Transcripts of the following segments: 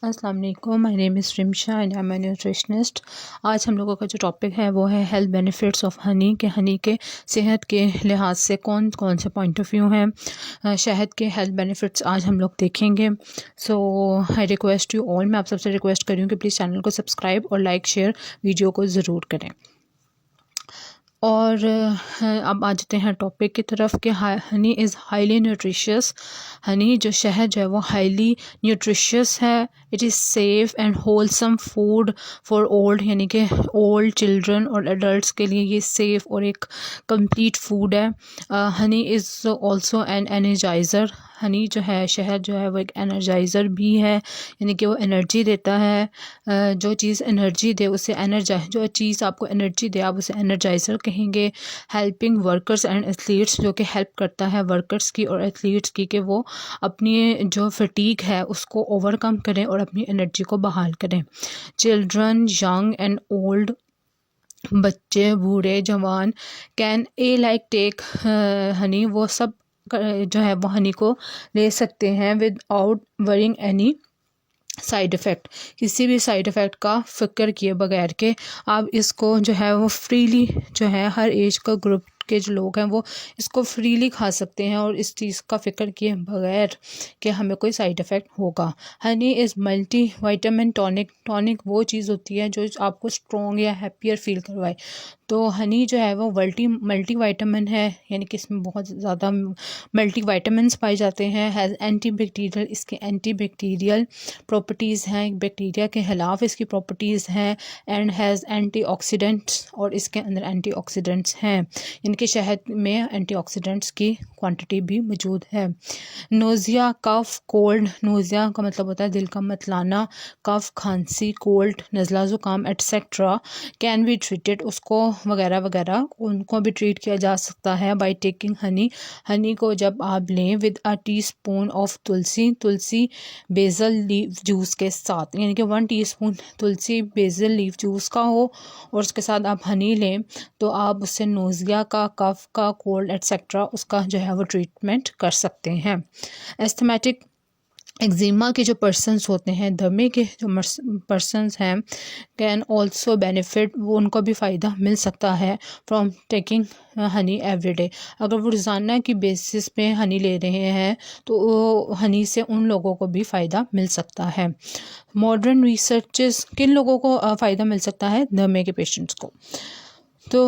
अस्सलाम वालेकुम, my name is Rimsha and I am a nutritionist. आज हम लोगों का जो टॉपिक है वो है हेल्थ बेनिफिट्स ऑफ हनी के हनी के सेहत के लिहाज से कौन कौन से पॉइंट ऑफ व्यू हैं। शहद के हेल्थ बेनिफिट्स आज हम लोग देखेंगे। सो आई रिक्वेस्ट यू ऑल, मैं आप सबसे रिक्वेस्ट कर रही हूँ कि प्लीज़ चैनल को सब्सक्राइब और लाइक शेयर वीडियो को ज़रूर करें। और अब आ जाते हैं टॉपिक की तरफ कि Honey is highly nutritious. Honey जो शहद जो है वो हाईली न्यूट्रिशियस है। It is safe and wholesome food for old, यानी कि ओल्ड चिल्ड्रन और एडल्ट्स के लिए ये सेफ़ और एक कंप्लीट फूड है। Honey is also an energiser. Honey जो है, शहद जो है वो एक एनर्जाइज़र भी है, यानी कि वो एनर्जी देता है। जो चीज़ एनर्जी दे उसे जो चीज़ आपको एनर्जी दे आप उसे एनर्जाइज़र कहेंगे। हेल्पिंग वर्कर्स एंड एथलीट्स, जो कि हेल्प करता है वर्कर्स की और एथलीट्स की कि वो अपनी जो फटीग है उसको ओवरकम करें और अपनी एनर्जी को बहाल करें। चिल्ड्रन, यंग एंड ओल्ड, बच्चे, बूढ़े, जवान can a like take honey, वो सब जो है वो हनी को ले सकते हैं without worrying any side effect. किसी भी साइड इफ़ेक्ट का फ़िक्र किए बगैर के आप इसको जो है वो फ्रीली, जो है हर एज का ग्रुप के जो लोग हैं वो इसको फ्रीली खा सकते हैं और इस चीज़ का फ़िक्र किए बगैर कि हमें कोई साइड इफ़ेक्ट होगा। Honey is multi vitamin tonic. Tonic वो चीज़ होती है जो आपको स्ट्रॉन्ग या हैप्पियर फील करवाए। तो हनी जो है वो मल्टी वाइटामिन है, यानी कि इसमें बहुत ज़्यादा मल्टी वाइटामिन पाए जाते हैं। हैज़ एंटी बैक्टीरियल, इसके एंटी बैक्टीरियल प्रॉपर्टीज़ हैं, बैक्टीरिया के खिलाफ इसकी प्रॉपर्टीज़ हैं। एंड हैज़ एंटीऑक्सीडेंट्स, और इसके अंदर एंटीऑक्सीडेंट्स हैं, इनके शहद में एंटीऑक्सीडेंट्स की क्वांटिटी भी मौजूद है। नोज़िया, कफ़, कोल्ड, नोज़िया का मतलब होता है दिल का मतलाना, कफ़, खांसी, कोल्ड, नज़ला ज़ुकाम एट्सेट्रा कैन बी ट्रीटेड, उसको वगैरह वगैरह उनको भी ट्रीट किया जा सकता है बाय टेकिंग हनी। हनी को जब आप लें with a teaspoon of Tulsi basal leaf juice के साथ, यानी कि 1 टीस्पून तुलसी बेज़ल लीफ जूस का हो और उसके साथ आप हनी लें, तो आप उससे नोज़िया का, कफ़ का, कोल्ड एट्सेट्रा उसका जो है वो ट्रीटमेंट कर सकते हैं। एस्थमेटिक, एक्जिमा के जो पर्सन्स होते हैं, दमे के जो पर्सन्स हैं, कैन ऑल्सो बेनिफिट, वो उनको भी फ़ायदा मिल सकता है from taking Honey every day. अगर वो रोज़ाना की बेसिस पे हनी ले रहे हैं तो हनी से उन लोगों को भी फ़ायदा मिल सकता है। मॉडर्न रिसर्चेस, किन लोगों को फ़ायदा मिल सकता है? दमे के पेशेंट्स को। तो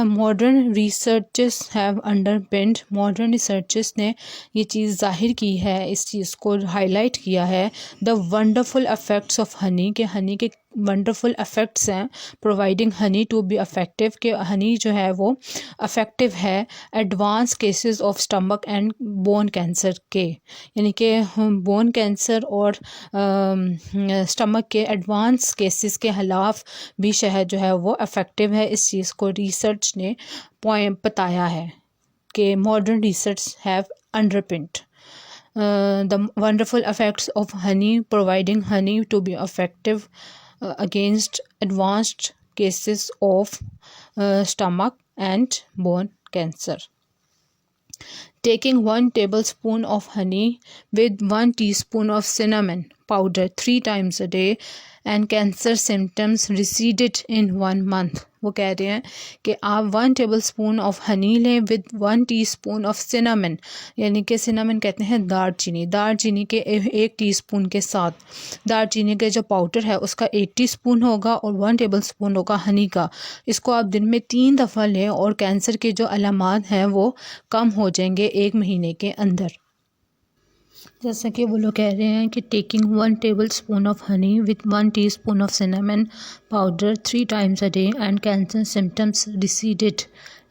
modern researches have underpinned, modern researches ने ये चीज़ ज़ाहिर की है, इस चीज़ को हाईलाइट किया है, the wonderful effects of honey, के हनी के वंडरफुल इफ़ेक्ट्स हैं providing honey to be affective, के हनी जो है वो अफेक्टिव है advance cases of stomach and bone cancer के, यानी कि बोन कैंसर और स्टमक के एडवांस केसेस के खिलाफ भी शहद जो है वो अफेक्टिव है। इस चीज़ को रिसर्च ने पॉइंट बताया है कि modern research have underpinned the wonderful effects of honey, providing honey to be effective against advanced cases of stomach and bone cancer. Taking 1 tablespoon of honey with 1 teaspoon of cinnamon powder 3 times a day and cancer symptoms receded in 1 month. वो कह रहे हैं कि आप 1 tablespoon of honey लें with 1 teaspoon of cinnamon, यानी कि cinnamon कहते हैं दालचीनी के 1 टीस्पून के साथ दालचीनी के जो पाउडर है उसका 1 टीस्पून होगा और 1 टेबलस्पून होगा हनी का। इसको आप दिन में 3 दफ़ा लें और कैंसर के जो अलामात हैं वो कम हो जाएंगे 1 महीने के अंदर। जैसा कि वो लोग कह रहे हैं कि taking 1 tablespoon of honey with 1 teaspoon of cinnamon powder 3 times a day and cancer symptoms receded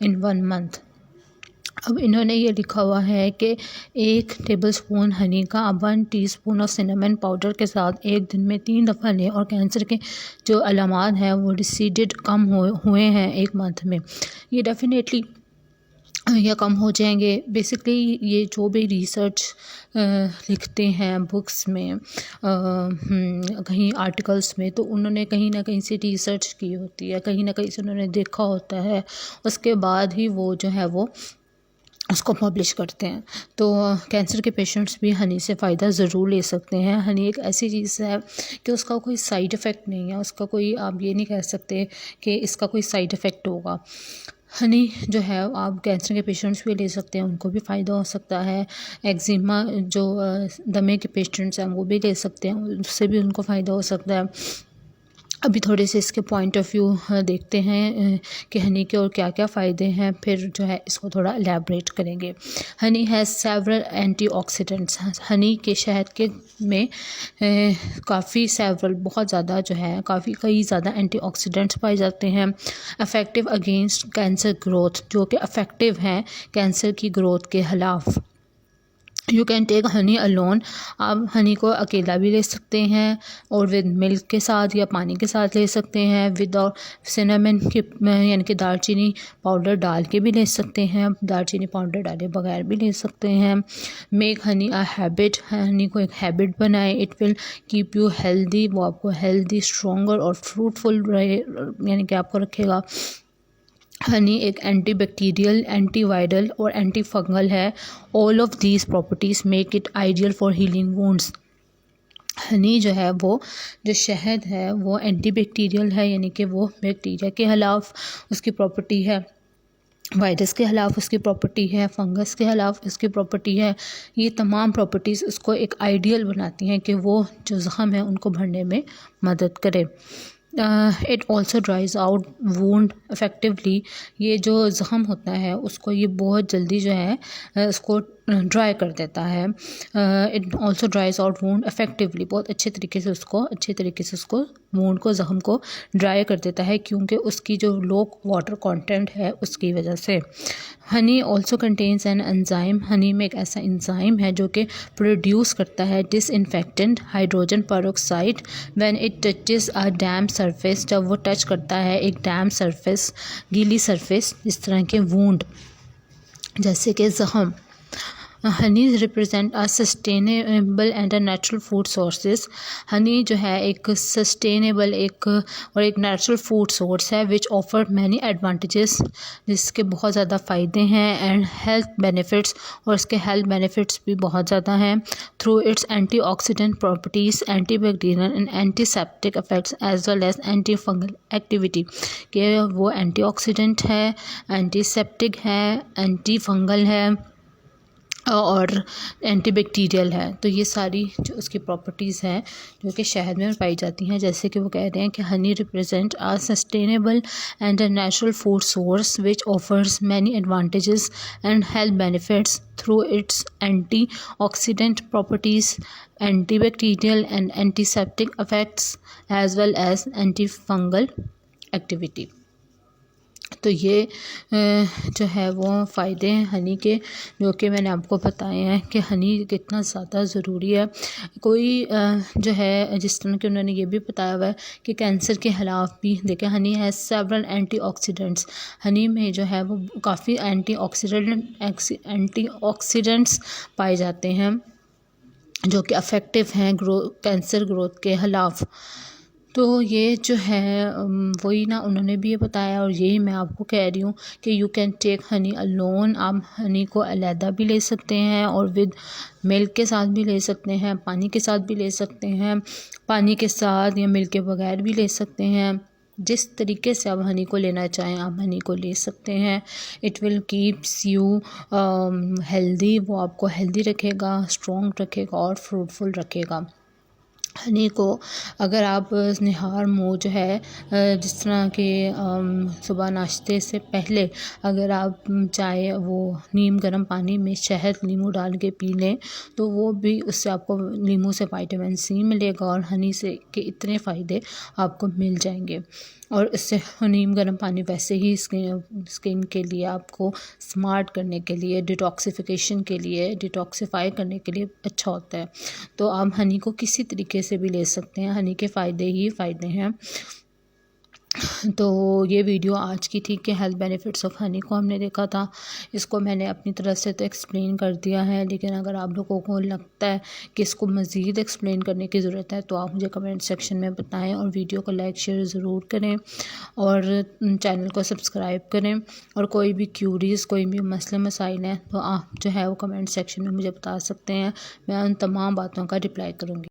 in 1 month. अब इन्होंने ये लिखा हुआ है कि 1 टेबलस्पून हनी का आप 1 टीस्पून ऑफ सिनेमन पाउडर के साथ एक दिन में 3 दफ़ा लें और कैंसर के जो अलामात हैं वो रिसीडेड कम हुए हैं 1 मंथ में, ये डेफिनेटली या कम हो जाएंगे। बेसिकली ये जो भी रिसर्च लिखते हैं बुक्स में, कहीं आर्टिकल्स में, तो उन्होंने कहीं ना कहीं से रिसर्च की होती है, कहीं ना कहीं से उन्होंने देखा होता है, उसके बाद ही वो जो है वो उसको पब्लिश करते हैं। तो कैंसर के पेशेंट्स भी हनी से फ़ायदा ज़रूर ले सकते हैं। हनी एक ऐसी चीज़ है कि उसका कोई साइड इफ़ेक्ट नहीं है, उसका कोई आप ये नहीं कह सकते कि इसका कोई साइड इफ़ेक्ट होगा। हनी जो है आप कैंसर के पेशेंट्स भी ले सकते हैं, उनको भी फ़ायदा हो सकता है। एक्जिमा जो दमे के पेशेंट्स हैं वो भी ले सकते हैं, उससे भी उनको फ़ायदा हो सकता है। अभी थोड़े से इसके पॉइंट ऑफ व्यू देखते हैं कि हनी के और क्या-क्या फ़ायदे हैं, फिर जो है इसको थोड़ा एलैबोरेट करेंगे। Honey has several antioxidants. Honey के शहद के में काफ़ी सेवरल बहुत ज़्यादा जो है कई ज़्यादा एंटीऑक्सीडेंट्स पाए जाते हैं। इफ़ेक्टिव अगेंस्ट कैंसर ग्रोथ, जो कि इफ़ेक्टिव हैं कैंसर की ग्रोथ के खिलाफ। You can take honey alone. आप हनी को अकेला भी ले सकते हैं और विद मिल्क के साथ या पानी के साथ ले सकते हैं। विदाउट सिनेमन के यानी कि दालचीनी पाउडर डाल के भी ले सकते हैं, दालचीनी पाउडर डाले बगैर भी ले सकते हैं। Make Honey a habit. Honey को एक हैबिट बनाए। It will keep you healthy. वो आपको हेल्दी, स्ट्रॉन्गर और फ्रूटफुल रहे यानी कि आपको रखेगा। हनी एक एंटी बैक्टीरियल, एंटी वायरल और एंटी फंगल है। All of these properties make it ideal for healing wounds. Honey जो है वो जो शहद है वो एंटी बैक्टीरियल है, यानी कि वो बैक्टीरिया के खिलाफ उसकी प्रॉपर्टी है, वायरस के खिलाफ उसकी प्रॉपर्टी है, फंगस के खिलाफ उसकी प्रॉपर्टी है। ये तमाम प्रॉपर्टीज़ उसको एक आइडियल बनाती हैं कि वो जो ज़ख़म है उनको भरने में मदद करे। It also ड्राइज out wound effectively. ये जो ज़ख़म होता है उसको ये बहुत जल्दी जो है उसको ड्राई कर देता है। It also ड्राइज out wound effectively, बहुत अच्छे तरीके से उसको वूंड को, ज़ख़म को ड्राई कर देता है, क्योंकि उसकी जो लो वाटर कंटेंट है उसकी वजह से। Honey also contains an enzyme. Honey में एक ऐसा एंजाइम है जो कि प्रोड्यूस करता है disinfectant hydrogen peroxide when it touches a damp surface. जब वो टच करता है एक डैम्प सरफेस, गीली सरफेस, इस तरह के वूंड जैसे कि ज़ख़म। Honey represent a sustainable and a natural food sources. Honey जो है एक सस्टेनेबल एक नेचुरल फूड सोर्स है विच ऑफर मैनी एडवांटेजेस, जिसके बहुत ज़्यादा फ़ायदे हैं, एंड हेल्थ बेनिफिट्स, और इसके हेल्थ बेनिफिट्स भी बहुत ज़्यादा हैं। Through its antioxidant properties, antibacterial and antiseptic effects as well as anti fungal activity, कि वो एंटीऑक्सीडेंट है, एंटीसेप्टिक है, एंटी फंगल है और एंटीबैक्टीरियल है। तो ये सारी जो उसकी प्रॉपर्टीज़ हैं जो कि शहद में पाई जाती हैं, जैसे कि वो कह रहे हैं कि honey represent a sustainable and a natural food source which offers many advantages and health benefits through its anti oxidant properties, antibacterial and antiseptic effects as well as anti fungal activity. तो ये जो है वो फ़ायदे हैं हनी के, जो कि मैंने आपको बताए हैं कि हनी कितना ज़्यादा ज़रूरी है। कोई जो है जिस तरह कि उन्होंने ये भी बताया हुआ है कि कैंसर के खिलाफ भी देखें, हनी है सेवरल एंटीऑक्सीडेंट्स। हनी में जो है वो काफ़ी एंटीऑक्सीडेंट्स पाए जाते हैं जो कि अफेक्टिव हैं कैंसर ग्रोथ के खिलाफ। तो ये जो है वही ना उन्होंने भी ये बताया, और यही मैं आपको कह रही हूँ कि you can take honey alone. आप हनी को अलहदा भी ले सकते हैं और विद मिल्क के साथ भी ले सकते हैं, पानी के साथ भी ले सकते हैं, पानी के साथ या मिल्क के बगैर भी ले सकते हैं। जिस तरीके से आप हनी को लेना चाहें आप हनी को ले सकते हैं। It will keeps you healthy, वो आपको हेल्दी रखेगा, स्ट्रॉन्ग रखेगा और फ्रूटफुल रखेगा। हनी को अगर आप निहार मुँह जो है जिस तरह के सुबह नाश्ते से पहले अगर आप चाहे वो नीम गर्म पानी में शहद नींबू डाल के पी लें तो वो भी उससे आपको नींबू से विटामिन सी मिलेगा और हनी से के इतने फ़ायदे आपको मिल जाएंगे। और इससे नीम गर्म पानी वैसे ही स्किन के लिए आपको स्मार्ट करने के लिए, डिटॉक्सिफिकेशन के लिए, डिटॉक्सिफाई करने के लिए अच्छा होता है। तो आप हनी को किसी तरीके से भी ले सकते हैं, हनी के फ़ायदे ही फ़ायदे हैं। तो ये वीडियो आज की थी कि हेल्थ बेनिफिट्स ऑफ हनी को हमने देखा था। इसको मैंने अपनी तरफ से तो एक्सप्लेन कर दिया है, लेकिन अगर आप लोगों को लगता है कि इसको मज़ीद एक्सप्लेन करने की ज़रूरत है तो आप मुझे कमेंट सेक्शन में बताएं, और वीडियो को लाइक शेयर ज़रूर करें और चैनल को सब्सक्राइब करें। और कोई भी क्यूरीज़, कोई भी मसले मसाइल हैं तो आप जो है वो कमेंट सेक्शन में मुझे बता सकते हैं, मैं उन तमाम बातों का रिप्लाई करूँगी।